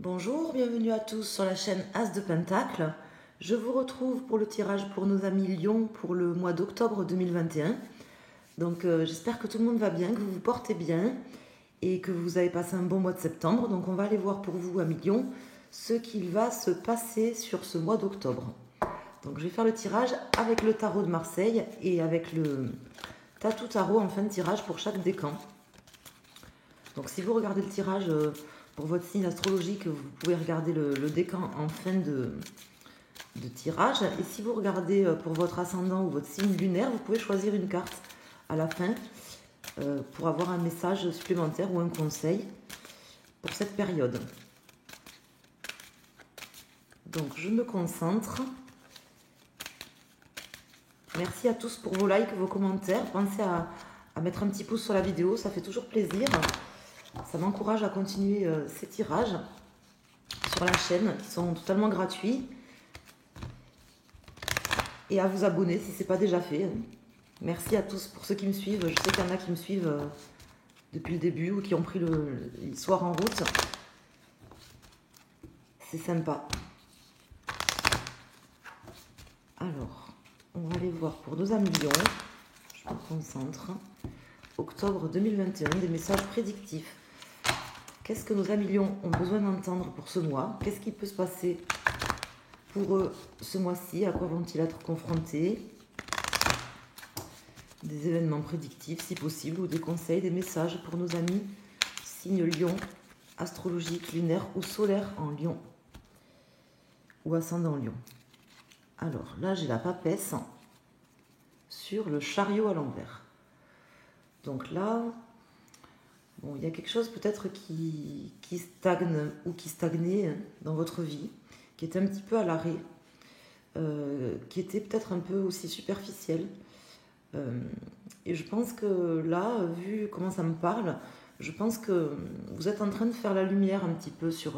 Bonjour, bienvenue à tous sur la chaîne As de Pentacle. Je vous retrouve pour le tirage pour nos amis Lion pour le mois d'octobre 2021. Donc j'espère que tout le monde va bien, que vous vous portez bien et que vous avez passé un bon mois de septembre. Donc on va aller voir pour vous, amis Lion, ce qu'il va se passer sur ce mois d'octobre. Donc je vais faire le tirage avec le tarot de Marseille et avec le Tatou Tarot en fin de tirage pour chaque décan. Donc si vous regardez le tirage pour votre signe astrologique, vous pouvez regarder le décan en fin de tirage. Et si vous regardez pour votre ascendant ou votre signe lunaire, vous pouvez choisir une carte à la fin pour avoir un message supplémentaire ou un conseil pour cette période. Donc je me concentre. Merci à tous pour vos likes, vos commentaires. Pensez à mettre un petit pouce sur la vidéo, ça fait toujours plaisir. Ça m'encourage à continuer ces tirages sur la chaîne qui sont totalement gratuits. Et à vous abonner si ce n'est pas déjà fait. Merci à tous pour ceux qui me suivent. Je sais qu'il y en a qui me suivent depuis le début ou qui ont pris l'histoire en route. C'est sympa. Alors, on va aller voir pour nos amis Lion. Je me concentre. Octobre 2021, des messages prédictifs. Qu'est-ce que nos amis Lion ont besoin d'entendre pour ce mois? Qu'est-ce qui peut se passer pour eux ce mois-ci? À quoi vont-ils être confrontés? Des événements prédictifs si possible, ou des conseils, des messages pour nos amis signe Lion, astrologique, lunaire ou solaire en Lion ou ascendant Lion. Alors là j'ai la papesse sur le chariot à l'envers. Donc là, bon, il y a quelque chose peut-être qui stagne ou qui stagnait dans votre vie, qui était un petit peu à l'arrêt, qui était peut-être un peu aussi superficiel. Et je pense que là, vu comment ça me parle, je pense que vous êtes en train de faire la lumière un petit peu sur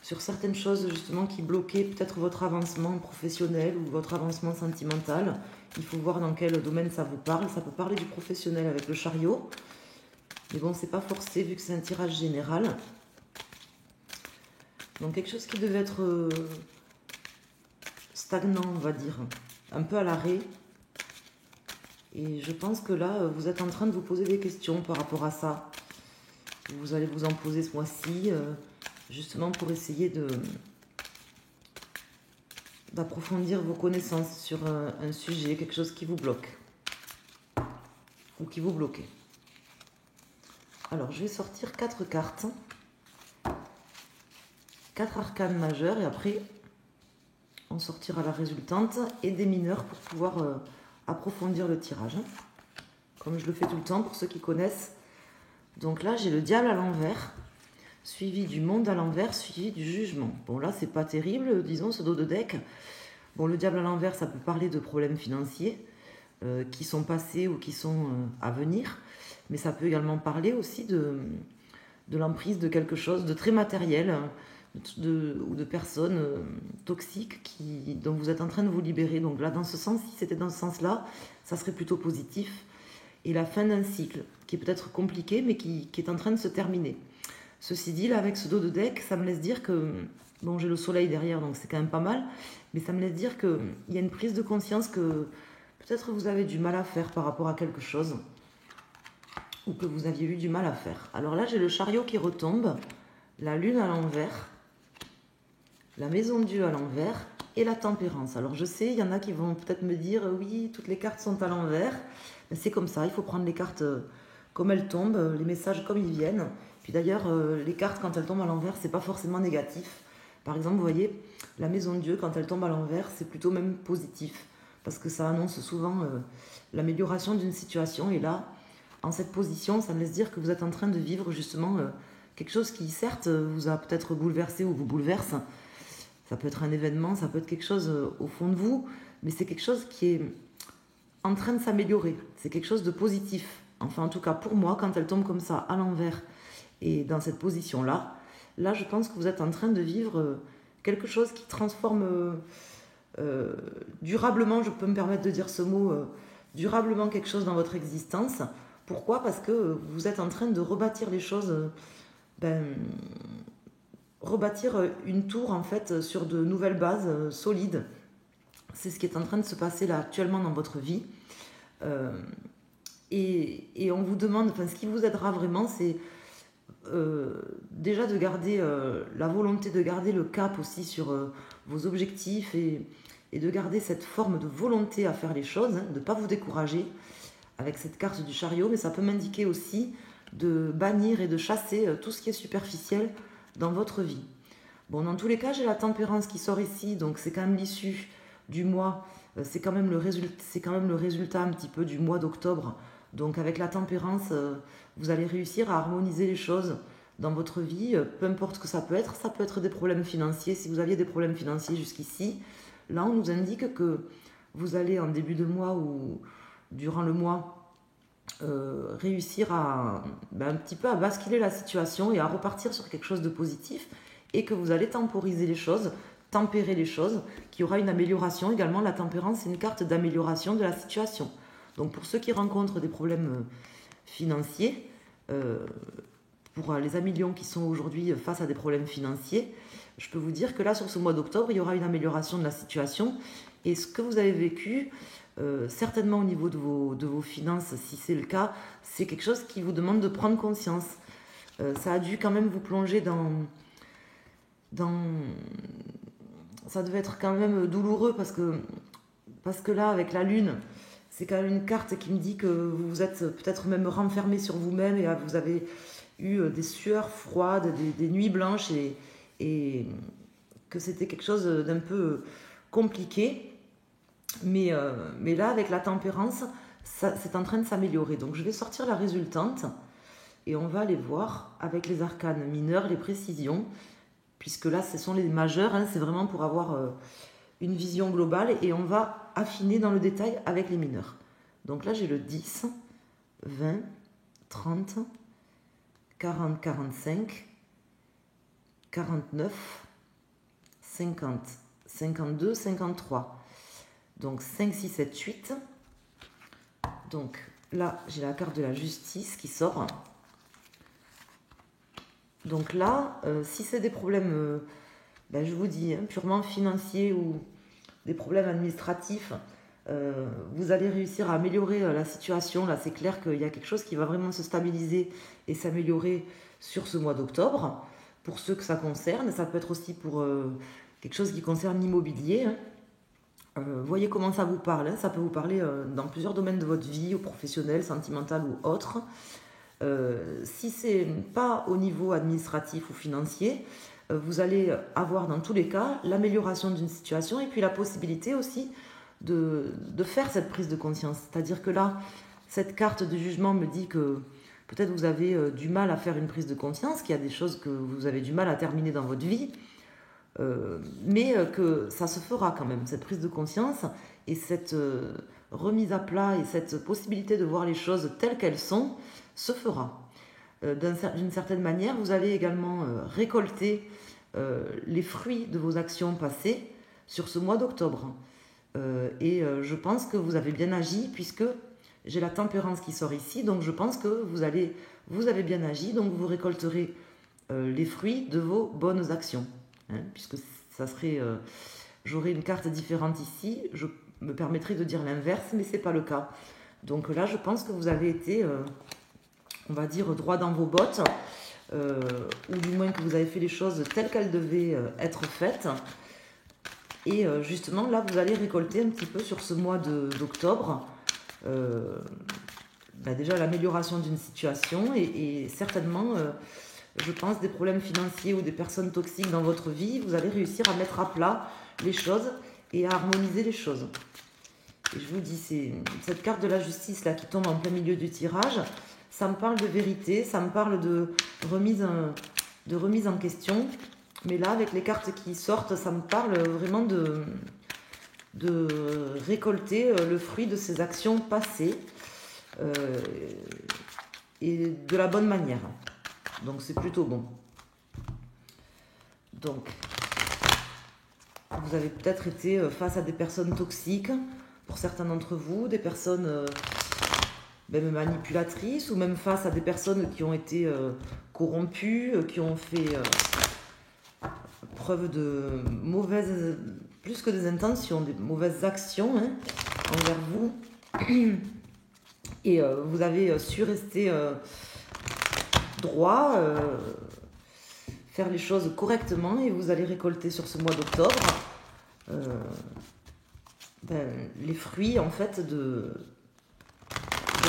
certaines choses justement qui bloquaient peut-être votre avancement professionnel ou votre avancement sentimental. Il faut voir dans quel domaine ça vous parle. Ça peut parler du professionnel avec le chariot. Mais bon, c'est pas forcé vu que c'est un tirage général. Donc quelque chose qui devait être stagnant, on va dire. Un peu à l'arrêt. Et je pense que là, vous êtes en train de vous poser des questions par rapport à ça. Vous allez vous en poser ce mois-ci, justement pour essayer d'approfondir vos connaissances sur un sujet, quelque chose qui vous bloque. Ou qui vous bloquait. Alors, je vais sortir 4 cartes. 4 arcanes majeures et après, on sortira la résultante et des mineurs pour pouvoir approfondir le tirage. Comme je le fais tout le temps pour ceux qui connaissent. Donc là, j'ai le diable à l'envers, suivi du monde à l'envers, suivi du jugement. Bon, là, c'est pas terrible, disons, ce dos de deck. Bon, le diable à l'envers, ça peut parler de problèmes financiers qui sont passés ou qui sont à venir. Mais ça peut également parler aussi de l'emprise de quelque chose de très matériel ou de personnes toxiques dont vous êtes en train de vous libérer. Donc là, dans ce sens, si c'était dans ce sens-là, ça serait plutôt positif. Et la fin d'un cycle qui est peut-être compliqué, mais qui est en train de se terminer. Ceci dit, là, avec ce dos de deck, ça me laisse dire que... Bon, j'ai le soleil derrière, donc c'est quand même pas mal. Mais ça me laisse dire qu'il y a une prise de conscience que peut-être vous avez du mal à faire par rapport à quelque chose. Ou que vous aviez eu du mal à faire. Alors là, j'ai le chariot qui retombe, la lune à l'envers, la maison de Dieu à l'envers et la tempérance. Alors je sais, il y en a qui vont peut-être me dire oui, toutes les cartes sont à l'envers. C'est comme ça, il faut prendre les cartes comme elles tombent, les messages comme ils viennent. Puis d'ailleurs, les cartes, quand elles tombent à l'envers, c'est pas forcément négatif. Par exemple, vous voyez, la maison de Dieu, quand elle tombe à l'envers, c'est plutôt même positif. Parce que ça annonce souvent l'amélioration d'une situation. Et là, en cette position, ça me laisse dire que vous êtes en train de vivre justement quelque chose qui, certes, vous a peut-être bouleversé ou vous bouleverse. Ça peut être un événement, ça peut être quelque chose au fond de vous, mais c'est quelque chose qui est en train de s'améliorer. C'est quelque chose de positif. Enfin, en tout cas, pour moi, quand elle tombe comme ça, à l'envers, et dans cette position-là, là, je pense que vous êtes en train de vivre quelque chose qui transforme durablement, je peux me permettre de dire ce mot, durablement quelque chose dans votre existence. Pourquoi? Parce que vous êtes en train de rebâtir les choses rebâtir une tour en fait sur de nouvelles bases solides. C'est ce qui est en train de se passer là actuellement dans votre vie. Et on vous demande, enfin ce qui vous aidera vraiment, c'est déjà de garder la volonté de garder le cap aussi sur vos objectifs et de garder cette forme de volonté à faire les choses, hein, de ne pas vous décourager avec cette carte du chariot, mais ça peut m'indiquer aussi de bannir et de chasser tout ce qui est superficiel dans votre vie. Bon, dans tous les cas, j'ai la tempérance qui sort ici, donc c'est quand même l'issue du mois, c'est quand même le résultat un petit peu du mois d'octobre. Donc avec la tempérance, vous allez réussir à harmoniser les choses dans votre vie, peu importe ce que ça peut être des problèmes financiers. Si vous aviez des problèmes financiers jusqu'ici, là on nous indique que vous allez en début de mois ou durant le mois réussir à un petit peu à basculer la situation et à repartir sur quelque chose de positif, et que vous allez temporiser les choses, tempérer les choses, qu'il y aura une amélioration. Également, la tempérance, c'est une carte d'amélioration de la situation. Donc pour ceux qui rencontrent des problèmes financiers, pour les amis lions qui sont aujourd'hui face à des problèmes financiers, je peux vous dire que là, sur ce mois d'octobre, il y aura une amélioration de la situation. Et ce que vous avez vécu, certainement au niveau de vos finances, si c'est le cas, c'est quelque chose qui vous demande de prendre conscience. Ça a dû quand même vous plonger ça devait être quand même douloureux parce que là, avec la lune, c'est quand même une carte qui me dit que vous vous êtes peut-être même renfermé sur vous-même et vous avez eu des sueurs froides, des nuits blanches et que c'était quelque chose d'un peu compliqué. Mais là, avec la tempérance, c'est en train de s'améliorer. Donc je vais sortir la résultante et on va aller voir avec les arcanes mineurs, les précisions, puisque là, ce sont les majeurs, hein, c'est vraiment pour avoir une vision globale, et on va affiner dans le détail avec les mineurs. Donc là, j'ai le 10, 20, 30, 40, 45, 49, 50, 52, 53. Donc 5, 6, 7, 8. Donc là, j'ai la carte de la justice qui sort. Donc là, si c'est des problèmes, je vous dis, hein, purement financiers ou des problèmes administratifs, vous allez réussir à améliorer la situation. Là, c'est clair qu'il y a quelque chose qui va vraiment se stabiliser et s'améliorer sur ce mois d'octobre. Pour ceux que ça concerne, ça peut être aussi pour quelque chose qui concerne l'immobilier. Hein. Voyez comment ça vous parle. Hein. Ça peut vous parler dans plusieurs domaines de votre vie, au professionnel, sentimental ou autre. Si c'est pas au niveau administratif ou financier, vous allez avoir dans tous les cas l'amélioration d'une situation et puis la possibilité aussi de faire cette prise de conscience. C'est-à-dire que là, cette carte de jugement me dit que peut-être vous avez du mal à faire une prise de conscience, qu'il y a des choses que vous avez du mal à terminer dans votre vie, mais que ça se fera quand même, cette prise de conscience et cette remise à plat et cette possibilité de voir les choses telles qu'elles sont se fera. D'une certaine manière, vous allez également récolter les fruits de vos actions passées sur ce mois d'octobre. Et je pense que vous avez bien agi, puisque j'ai la tempérance qui sort ici, donc je pense que vous avez bien agi, donc vous récolterez les fruits de vos bonnes actions. Hein, puisque ça serait... j'aurais une carte différente ici, je me permettrais de dire l'inverse, mais ce n'est pas le cas. Donc là, je pense que vous avez été... on va dire droit dans vos bottes, ou du moins que vous avez fait les choses telles qu'elles devaient être faites. Et justement, là, vous allez récolter un petit peu sur ce mois d'octobre, déjà l'amélioration d'une situation et certainement, je pense, des problèmes financiers ou des personnes toxiques dans votre vie. Vous allez réussir à mettre à plat les choses et à harmoniser les choses. Et je vous dis, c'est cette carte de la justice là qui tombe en plein milieu du tirage. Ça me parle de vérité, ça me parle de remise en question. Mais là, avec les cartes qui sortent, ça me parle vraiment de récolter le fruit de ces actions passées et de la bonne manière. Donc, c'est plutôt bon. Donc, vous avez peut-être été face à des personnes toxiques, pour certains d'entre vous, des personnes... même manipulatrices, ou même face à des personnes qui ont été corrompues, qui ont fait preuve de mauvaises, plus que des intentions, des mauvaises actions envers vous. Et vous avez su rester droit, faire les choses correctement, et vous allez récolter sur ce mois d'octobre les fruits en fait de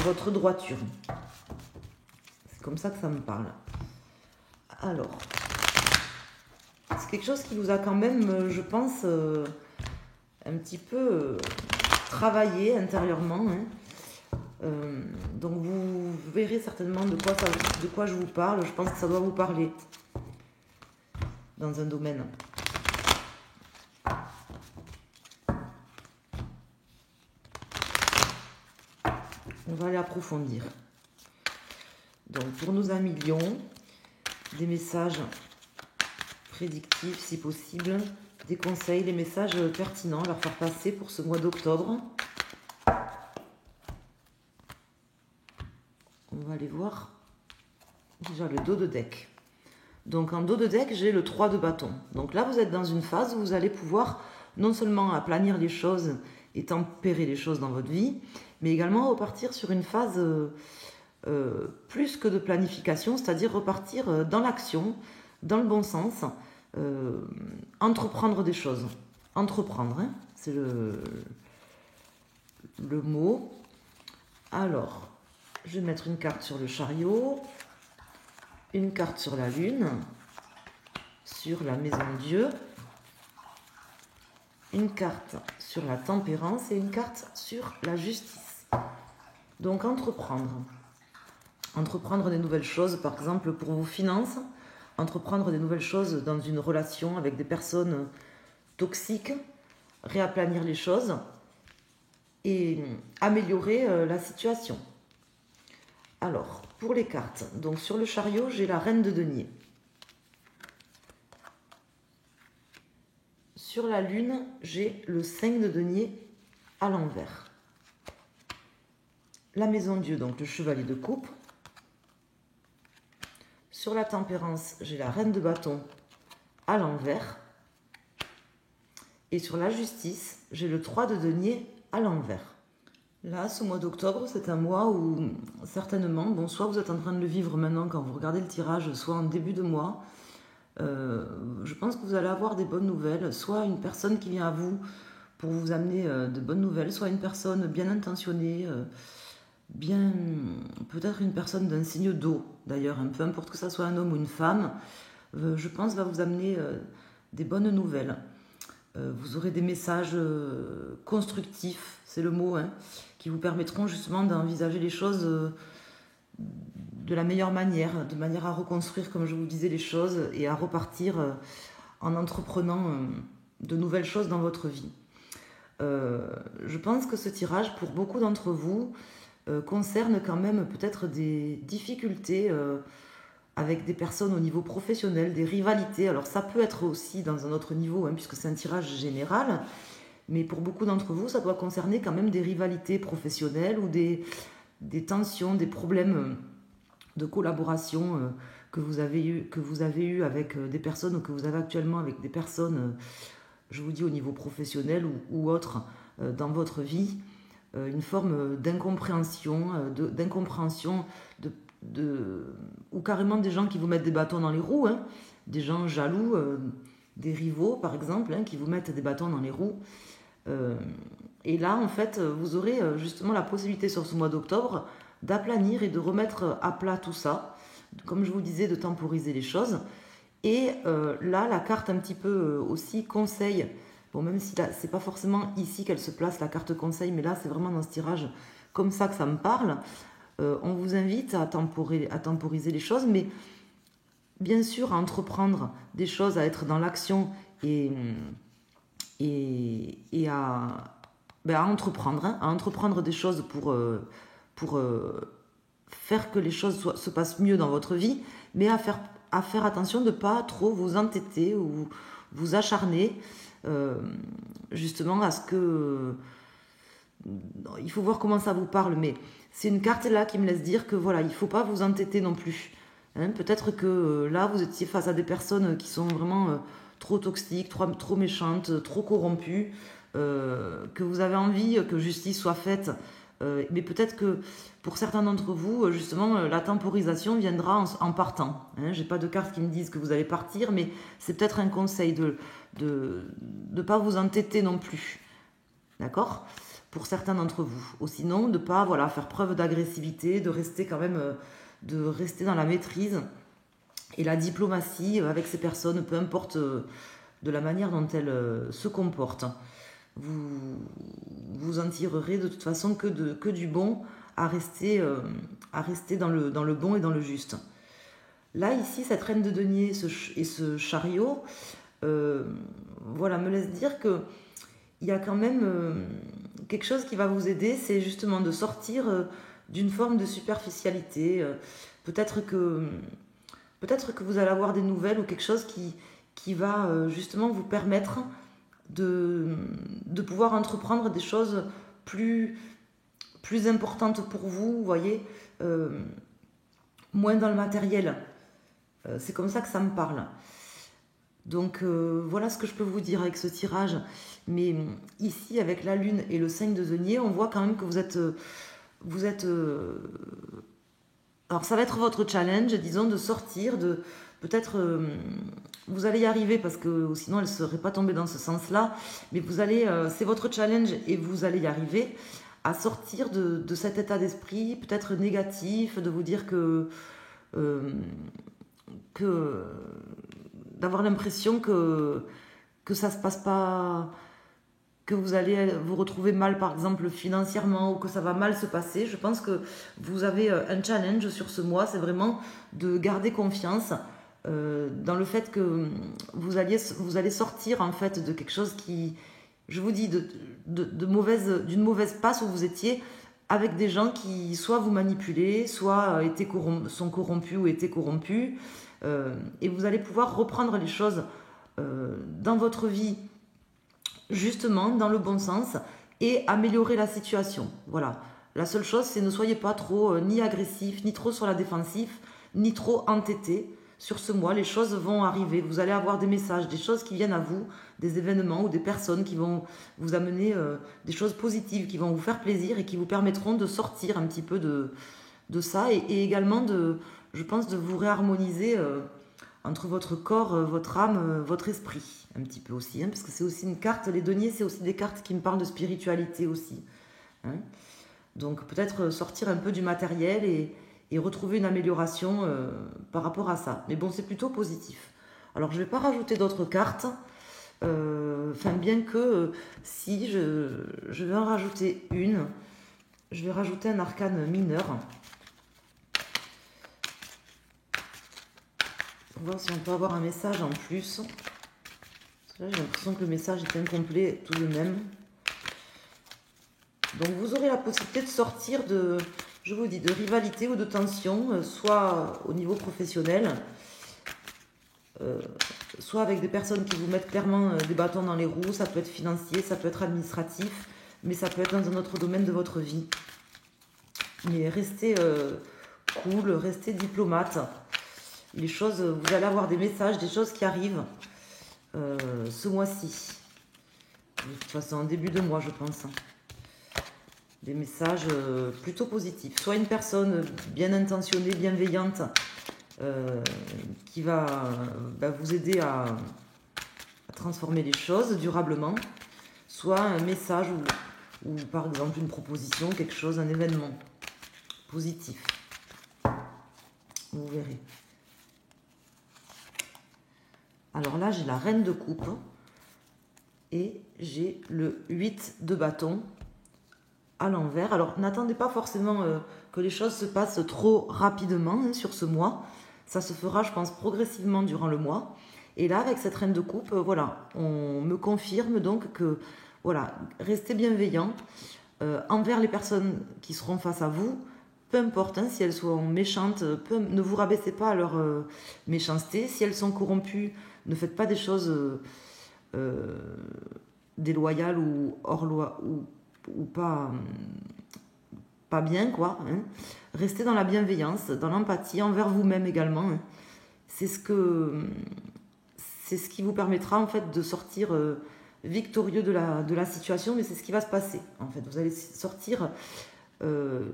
votre droiture. C'est comme ça que ça me parle. Alors, c'est quelque chose qui vous a quand même, je pense, un petit peu travaillé intérieurement. Donc vous verrez certainement de quoi je vous parle. Je pense que ça doit vous parler dans un domaine. On va aller approfondir. Donc pour nos amis Lion, des messages prédictifs si possible, des conseils, des messages pertinents à leur faire passer pour ce mois d'octobre. On va aller voir déjà le dos de deck. Donc en dos de deck, j'ai le 3 de bâton. Donc là, vous êtes dans une phase où vous allez pouvoir non seulement aplanir les choses et tempérer les choses dans votre vie, mais également repartir sur une phase plus que de planification, c'est-à-dire repartir dans l'action, dans le bon sens, entreprendre des choses. Entreprendre, c'est le mot. Alors, je vais mettre une carte sur le chariot, une carte sur la lune, sur la maison Dieu, une carte sur la tempérance et une carte sur la justice. Donc entreprendre. Entreprendre des nouvelles choses, par exemple pour vos finances, entreprendre des nouvelles choses dans une relation avec des personnes toxiques, réaplanir les choses et améliorer la situation. Alors, pour les cartes, donc sur le chariot, j'ai la reine de denier. Sur la lune, j'ai le 5 de denier à l'envers. La maison Dieu, donc le chevalier de coupe. Sur la tempérance, j'ai la reine de bâton à l'envers. Et sur la justice, j'ai le 3 de denier à l'envers. Là, ce mois d'octobre, c'est un mois où certainement, bon, soit vous êtes en train de le vivre maintenant quand vous regardez le tirage, soit en début de mois, je pense que vous allez avoir des bonnes nouvelles, soit une personne qui vient à vous pour vous amener de bonnes nouvelles, soit une personne bien intentionnée, peut-être une personne d'un signe d'eau, d'ailleurs, peu importe que ça soit un homme ou une femme, je pense va vous amener des bonnes nouvelles. Vous aurez des messages constructifs, c'est le mot, qui vous permettront justement d'envisager les choses de la meilleure manière, de manière à reconstruire, comme je vous disais, les choses et à repartir en entreprenant de nouvelles choses dans votre vie. Je pense que ce tirage, pour beaucoup d'entre vous, concerne quand même peut-être des difficultés avec des personnes au niveau professionnel, des rivalités. Alors ça peut être aussi dans un autre niveau, puisque c'est un tirage général, mais pour beaucoup d'entre vous, ça doit concerner quand même des rivalités professionnelles ou des tensions, des problèmes de collaboration que vous avez eu avec des personnes ou que vous avez actuellement avec des personnes, je vous dis au niveau professionnel ou autre dans votre vie, une forme d'incompréhension, ou carrément des gens qui vous mettent des bâtons dans les roues, des gens jaloux, des rivaux par exemple, qui vous mettent des bâtons dans les roues. Et là, en fait, vous aurez justement la possibilité sur ce mois d'octobre d'aplanir et de remettre à plat tout ça, comme je vous disais, de temporiser les choses. Et là, la carte un petit peu aussi conseil, bon, même si là, c'est pas forcément ici qu'elle se place, la carte conseil, mais là, c'est vraiment dans ce tirage comme ça que ça me parle. On vous invite à temporiser les choses, mais bien sûr à entreprendre des choses, à être dans l'action et à entreprendre des choses pour faire que les choses se passent mieux dans votre vie, mais à faire attention de ne pas trop vous entêter ou vous acharner justement à ce que... Il faut voir comment ça vous parle, mais c'est une carte là qui me laisse dire que voilà, il ne faut pas vous entêter non plus. Peut-être que là, vous étiez face à des personnes qui sont vraiment trop toxique, trop méchante, trop corrompue, que vous avez envie que justice soit faite. Mais peut-être que pour certains d'entre vous, justement, la temporisation viendra en partant. Hein. Je n'ai pas de cartes qui me disent que vous allez partir, mais c'est peut-être un conseil de ne pas vous entêter non plus. D'accord? Pour certains d'entre vous. Ou sinon, de ne pas faire preuve d'agressivité, de rester quand même, de rester dans la maîtrise et la diplomatie avec ces personnes, peu importe de la manière dont elles se comportent. Vous en tirerez de toute façon que du bon à rester dans le bon et dans le juste. Là, ici, cette reine de denier et ce chariot, me laisse dire que il y a quand même quelque chose qui va vous aider, c'est justement de sortir d'une forme de superficialité. Peut-être que vous allez avoir des nouvelles ou quelque chose qui va justement vous permettre de pouvoir entreprendre des choses plus importantes pour vous, voyez, moins dans le matériel. C'est comme ça que ça me parle. Donc voilà ce que je peux vous dire avec ce tirage. Mais ici, avec la lune et le 5 de denier, on voit quand même que vous êtes alors ça va être votre challenge, disons, de sortir, de peut-être vous allez y arriver parce que sinon elle ne serait pas tombée dans ce sens-là, mais c'est votre challenge et vous allez y arriver à sortir de cet état d'esprit peut-être négatif, de vous dire que d'avoir l'impression que ça se passe pas, que vous allez vous retrouver mal par exemple financièrement ou que ça va mal se passer. Je pense que vous avez un challenge sur ce mois, c'est vraiment de garder confiance dans le fait que vous allez sortir en fait de quelque chose qui, je vous dis, d'une mauvaise passe où vous étiez avec des gens qui soit vous manipulaient, soit sont corrompus ou étaient corrompus, et vous allez pouvoir reprendre les choses dans votre vie justement dans le bon sens et améliorer la situation. Voilà. La seule chose, c'est ne soyez pas trop ni agressif, ni trop sur la défensive, ni trop entêté. Sur ce mois, les choses vont arriver. Vous allez avoir des messages, des choses qui viennent à vous, des événements ou des personnes qui vont vous amener des choses positives, qui vont vous faire plaisir et qui vous permettront de sortir un petit peu de ça et également je pense, de vous réharmoniser entre votre corps, votre âme, votre esprit, un petit peu aussi, hein, parce que c'est aussi une carte, les deniers, c'est aussi des cartes qui me parlent de spiritualité aussi. Hein. Donc peut-être sortir un peu du matériel et retrouver une amélioration par rapport à ça. Mais bon, c'est plutôt positif. Alors je ne vais pas rajouter d'autres cartes, bien que si je vais en rajouter une, je vais rajouter un arcane mineur. Pour voir si on peut avoir un message en plus. Parce que là, j'ai l'impression que le message est incomplet tout de même. Donc vous aurez la possibilité de sortir je vous dis, de rivalité ou de tension, soit au niveau professionnel, soit avec des personnes qui vous mettent clairement des bâtons dans les roues. Ça peut être financier, ça peut être administratif, mais ça peut être dans un autre domaine de votre vie. Mais restez cool, restez diplomate. Les choses, vous allez avoir des messages, des choses qui arrivent ce mois-ci. De toute façon, en début de mois, je pense. Des messages plutôt positifs. Soit une personne bien intentionnée, bienveillante, qui va vous aider à transformer les choses durablement. Soit un message ou par exemple une proposition, quelque chose, un événement positif. Vous verrez. Alors là, j'ai la reine de coupe et j'ai le 8 de bâton à l'envers. Alors, n'attendez pas forcément que les choses se passent trop rapidement hein, sur ce mois. Ça se fera, je pense, progressivement durant le mois. Et là, avec cette reine de coupe, on me confirme donc que, restez bienveillant envers les personnes qui seront face à vous. Peu importe hein, si elles sont méchantes, ne vous rabaissez pas à leur méchanceté. Si elles sont corrompues, ne faites pas des choses déloyales ou hors loi ou pas bien, quoi. Hein. Restez dans la bienveillance, dans l'empathie envers vous-même également. Hein. C'est c'est ce qui vous permettra en fait de sortir victorieux de la situation, mais c'est ce qui va se passer. En fait, vous allez sortir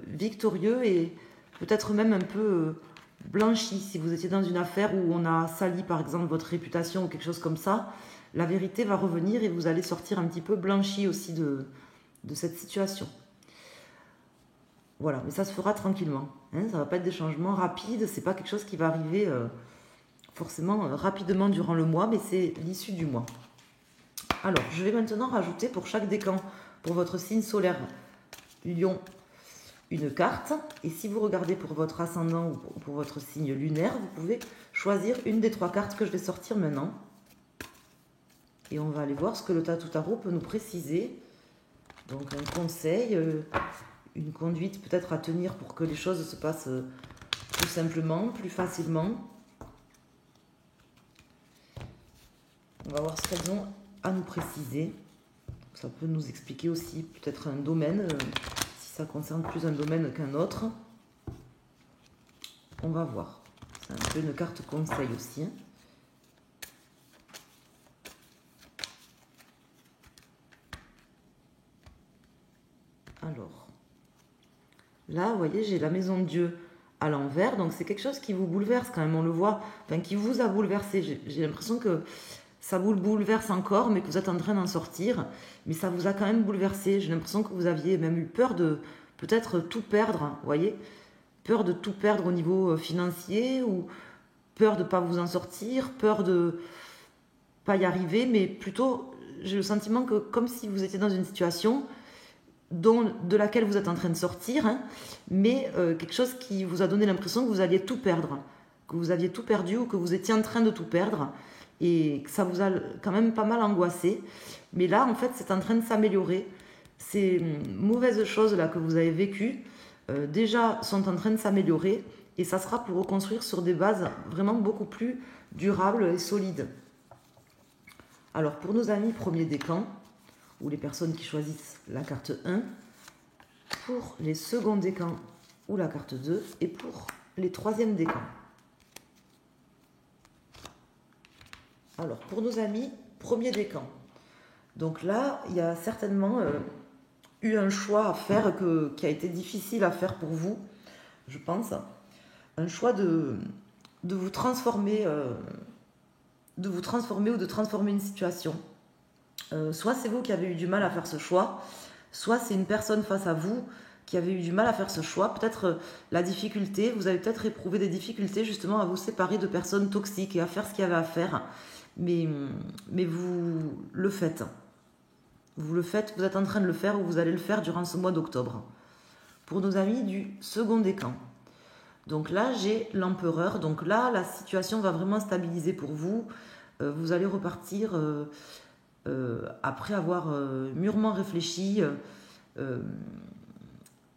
victorieux et peut-être même un peu blanchi. Si vous étiez dans une affaire où on a sali par exemple votre réputation ou quelque chose comme ça, la vérité va revenir et vous allez sortir un petit peu blanchi aussi de cette situation. Voilà, mais ça se fera tranquillement. Hein, ça ne va pas être des changements rapides, c'est pas quelque chose qui va arriver forcément rapidement durant le mois, mais c'est l'issue du mois. Alors, je vais maintenant rajouter pour chaque décan, pour votre signe solaire Lion, une carte. Et si vous regardez pour votre ascendant ou pour votre signe lunaire, vous pouvez choisir une des 3 cartes que je vais sortir maintenant. Et on va aller voir ce que le Tatou Tarot peut nous préciser. Donc un conseil, une conduite peut-être à tenir pour que les choses se passent plus simplement, plus facilement. On va voir ce qu'elles ont à nous préciser. Ça peut nous expliquer aussi peut-être un domaine, si ça concerne plus un domaine qu'un autre. On va voir. C'est un peu une carte conseil aussi. Alors, là, vous voyez, j'ai la maison de Dieu à l'envers. Donc, c'est quelque chose qui vous bouleverse quand même, on le voit. Enfin, qui vous a bouleversé. J'ai l'impression que ça vous bouleverse encore, mais que vous êtes en train d'en sortir. Mais ça vous a quand même bouleversé. J'ai l'impression que vous aviez même eu peur de peut-être tout perdre, vous voyez. Peur de tout perdre au niveau financier, ou peur de ne pas vous en sortir, peur de pas y arriver, mais plutôt, j'ai le sentiment que comme si vous étiez dans une situation de laquelle vous êtes en train de sortir, hein, mais quelque chose qui vous a donné l'impression que vous alliez tout perdre, que vous aviez tout perdu ou que vous étiez en train de tout perdre, et que ça vous a quand même pas mal angoissé. Mais là, en fait, c'est en train de s'améliorer. Ces mauvaises choses là que vous avez vécues, déjà sont en train de s'améliorer, et ça sera pour reconstruire sur des bases vraiment beaucoup plus durables et solides. Alors, pour nos amis premier décan, ou les personnes qui choisissent la carte 1, pour les seconds décans ou la carte 2, et pour les troisièmes décans. Alors, pour nos amis, premier décan. Donc là, il y a certainement eu un choix à faire qui a été difficile à faire pour vous, je pense. Un choix de vous transformer, ou de transformer une situation. Soit c'est vous qui avez eu du mal à faire ce choix, soit c'est une personne face à vous qui avait eu du mal à faire ce choix. Peut-être la difficulté, vous avez peut-être éprouvé des difficultés justement à vous séparer de personnes toxiques et à faire ce qu'il y avait à faire. Mais vous le faites. Vous le faites, vous êtes en train de le faire ou vous allez le faire durant ce mois d'octobre. Pour nos amis du second décan. Donc là, j'ai l'empereur. Donc là, la situation va vraiment stabiliser pour vous. Vous allez repartir après avoir mûrement réfléchi,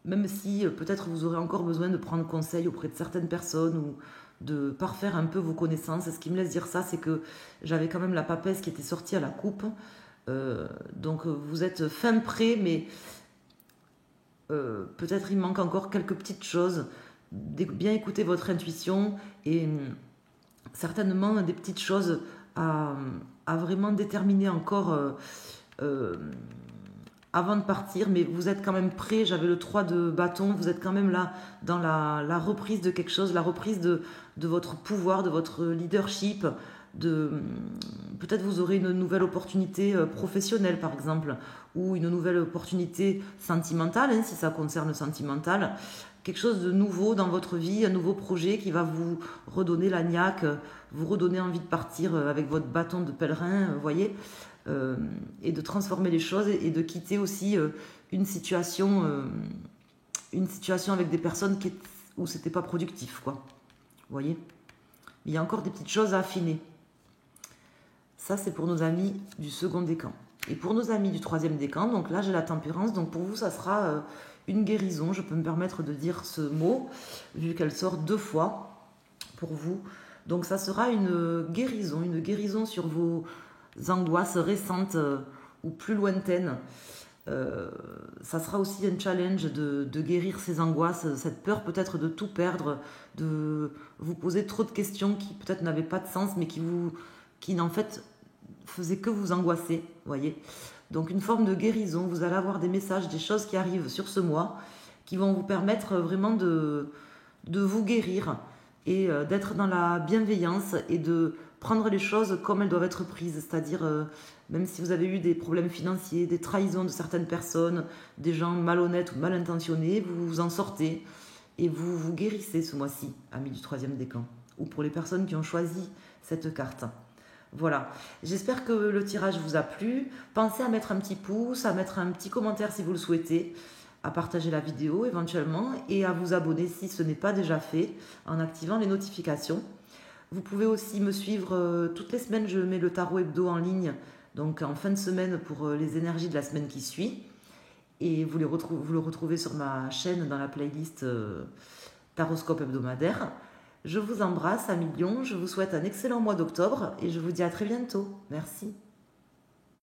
même si peut-être vous aurez encore besoin de prendre conseil auprès de certaines personnes ou de parfaire un peu vos connaissances. Ce qui me laisse dire ça, c'est que j'avais quand même la papesse qui était sortie à la coupe. Donc vous êtes fin prêt, mais peut-être il manque encore quelques petites choses. Bien écouter votre intuition et certainement des petites choses à vraiment déterminer encore avant de partir, mais vous êtes quand même prêt. J'avais le 3 de bâton, vous êtes quand même là dans la reprise de quelque chose, la reprise de votre pouvoir, de votre leadership. Peut-être vous aurez une nouvelle opportunité professionnelle par exemple, ou une nouvelle opportunité sentimentale, hein, si ça concerne le sentimental, quelque chose de nouveau dans votre vie, un nouveau projet qui va vous redonner la niaque, vous redonner envie de partir avec votre bâton de pèlerin, vous voyez, et de transformer les choses et de quitter aussi une situation avec des personnes où c'était pas productif, quoi. Vous voyez, il y a encore des petites choses à affiner. Ça, c'est pour nos amis du second décan. Et pour nos amis du troisième décan, donc là, j'ai la tempérance. Donc pour vous, ça sera une guérison. Je peux me permettre de dire ce mot, vu qu'elle sort 2 fois pour vous. Donc ça sera une guérison sur vos angoisses récentes ou plus lointaines. Ça sera aussi un challenge de guérir ces angoisses, cette peur peut-être de tout perdre, de vous poser trop de questions qui peut-être n'avaient pas de sens, mais qui vous qui en fait faisait que vous angoisser, voyez. Donc une forme de guérison, vous allez avoir des messages, des choses qui arrivent sur ce mois qui vont vous permettre vraiment de vous guérir et d'être dans la bienveillance et de prendre les choses comme elles doivent être prises, c'est-à-dire même si vous avez eu des problèmes financiers, des trahisons de certaines personnes, des gens malhonnêtes ou mal intentionnés, vous vous en sortez et vous vous guérissez ce mois-ci, amis du troisième décan, ou pour les personnes qui ont choisi cette carte. Voilà, j'espère que le tirage vous a plu. Pensez à mettre un petit pouce, à mettre un petit commentaire si vous le souhaitez, à partager la vidéo éventuellement et à vous abonner si ce n'est pas déjà fait en activant les notifications. Vous pouvez aussi me suivre toutes les semaines, je mets le tarot hebdo en ligne, donc en fin de semaine pour les énergies de la semaine qui suit. Et vous le retrouvez sur ma chaîne dans la playlist Taroscope hebdomadaire. Je vous embrasse, amis Lion, je vous souhaite un excellent mois d'octobre et je vous dis à très bientôt. Merci.